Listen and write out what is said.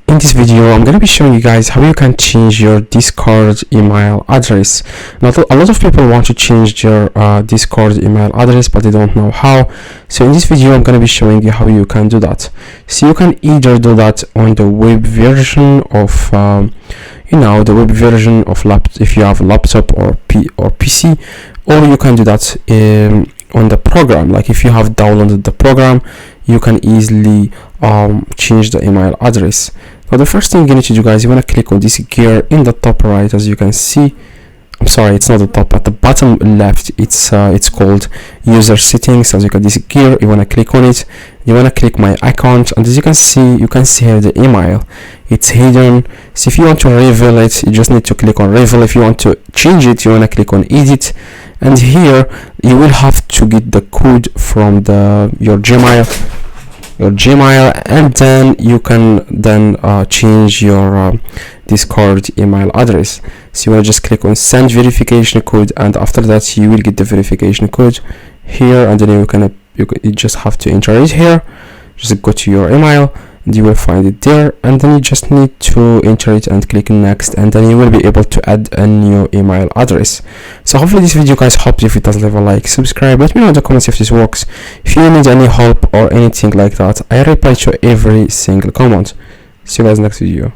In this video, I'm going to be showing you guys how you can change your Discord email address. Now, a lot of people want to change their Discord email address, but they don't know how. So in this video, I'm going to be showing you how you can do that. So you can either do that on the web version of the web version of if you have a laptop or PC, or you can do that on the program. Like if you have downloaded the program, you can easily change the email address. Now the first thing you need to do, guys, you want to click on this gear in the top right. As you can see, I'm sorry, it's not the top, at the bottom left, it's called user settings. As you got this gear, you want to click on it. You want to click my account, and as you can see here the email, it's hidden. So if you want to reveal it, you just need to click on reveal. If you want to change it, you want to click on edit, and here you will have to get the code from your Gmail, and then you can change your Discord email address. So you want to just click on send verification code, and after that you will get the verification code here, and then you just have to enter it here. Just go to your email and you will find it there, and then you just need to enter it and click next, and then you will be able to add a new email address. So hopefully this video, guys, helps. If it does, leave a like, subscribe, let me know in the comments if this works. If you need any help or anything like that, I reply to every single comment. See you guys next video.